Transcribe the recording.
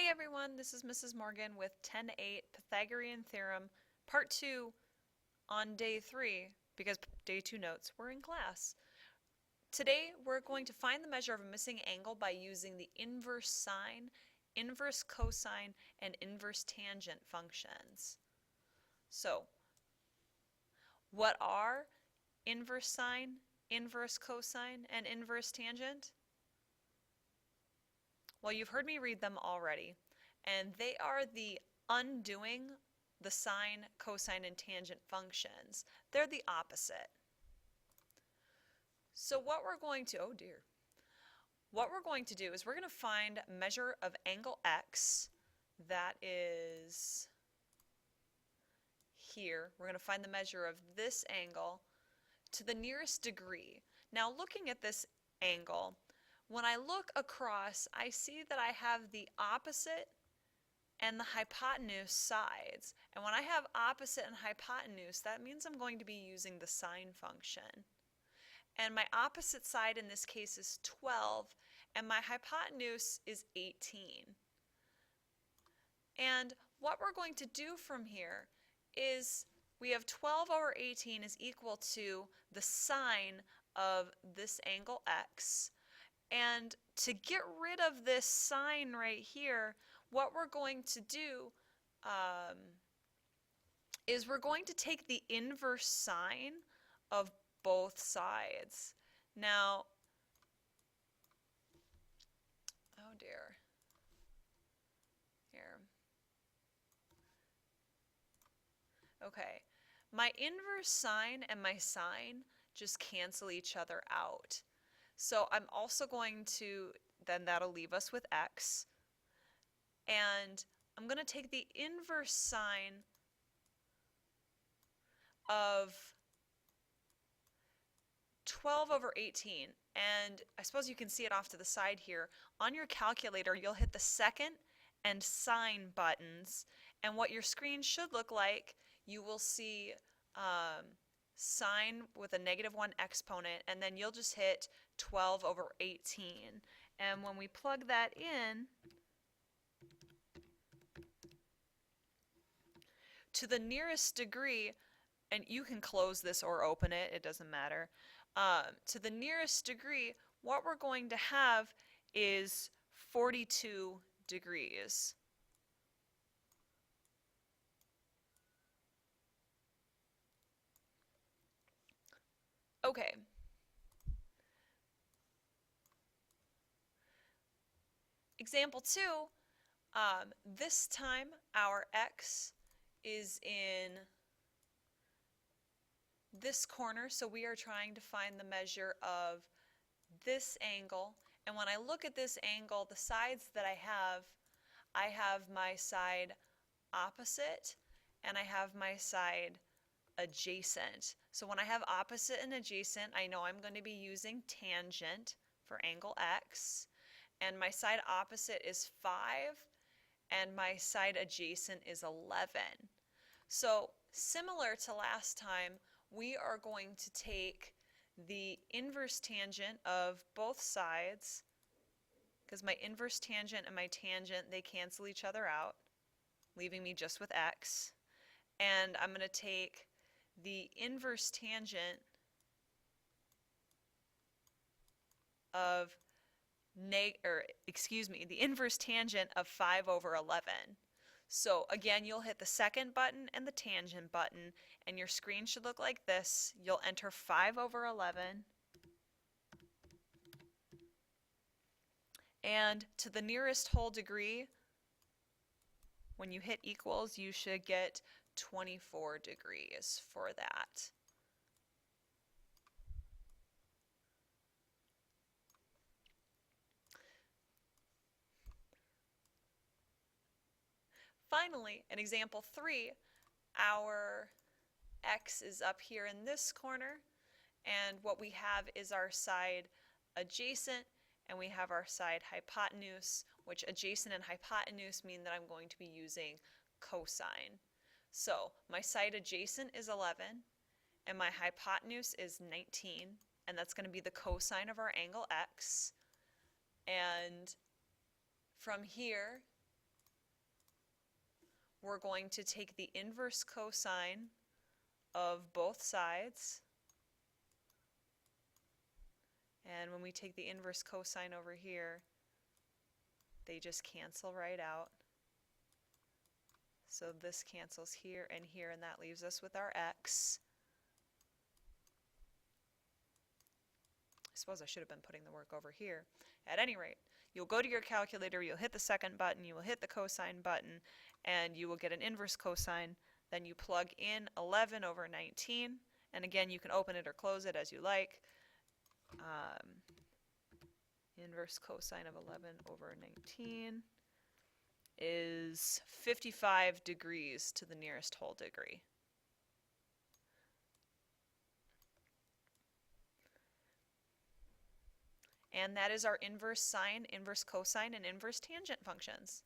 Hey everyone, this is Mrs. Morgan with 10-8 Pythagorean Theorem, Part 2 on Day 3, because Day 2 notes were in class. Today we're going to find the measure of a missing angle by using the inverse sine, inverse cosine, and inverse tangent functions. So, what are inverse sine, inverse cosine, and inverse tangent? Well, you've heard me read them already, and they are the undoing the sine, cosine, and tangent functions. They're the opposite. So what we're going to, what we're going to do is we're going to find a measure of angle x that is here. We're going to find the measure of this angle to the nearest degree. Now looking at this angle, when I look across, I see that I have the opposite and the hypotenuse sides. And when I have opposite and hypotenuse, that means I'm going to be using the sine function. And my opposite side in this case is 12, and my hypotenuse is 18. And what we're going to do from here is we have 12 over 18 is equal to the sine of this angle x. And to get rid of this sine right here, what we're going to do is we're going to take the inverse sine of both sides. Now, oh dear, here. Okay, my inverse sine and my sine just cancel each other out. So I'm also going to, then that'll leave us with x. And I'm going to take the inverse sine of 12 over 18. And I suppose you can see it off to the side here. On your calculator, you'll hit the second and sine buttons. And what your screen should look like, you will see sine with a -1 exponent, and then you'll just hit 12 over 18. And when we plug that in, to the nearest degree, and you can close this or open it, it doesn't matter. To the nearest degree, what we're going to have is 42 degrees. Okay. Example 2, this time our x is in this corner, so we are trying to find the measure of this angle. And when I look at this angle, the sides that I have my side opposite and I have my side adjacent. So when I have opposite and adjacent, I know I'm going to be using tangent for angle x. And my side opposite is 5, and my side adjacent is 11. So similar to last time, we are going to take the inverse tangent of both sides, because my inverse tangent and my tangent, they cancel each other out, leaving me just with x. And I'm going to take the inverse tangent of the inverse tangent of 5 over 11. So again, you'll hit the second button and the tangent button, and your screen should look like this. You'll enter 5 over 11, and to the nearest whole degree, when you hit equals, you should get 24 degrees for that. Finally, in example 3, our x is up here in this corner, and what we have is our side adjacent, and we have our side hypotenuse, which adjacent and hypotenuse mean that I'm going to be using cosine. So my side adjacent is 11, and my hypotenuse is 19, and that's going to be the cosine of our angle x. And from here, we're going to take the inverse cosine of both sides. And when we take the inverse cosine over here, they just cancel right out. So this cancels here, and that leaves us with our x. I suppose I should have been putting the work over here. At any rate, you'll go to your calculator, you'll hit the second button, you will hit the cosine button, and you will get an inverse cosine. Then you plug in 11 over 19, and again, you can open it or close it as you like. Inverse cosine of 11 over 19 is 55 degrees to the nearest whole degree. And that is our inverse sine, inverse cosine, and inverse tangent functions.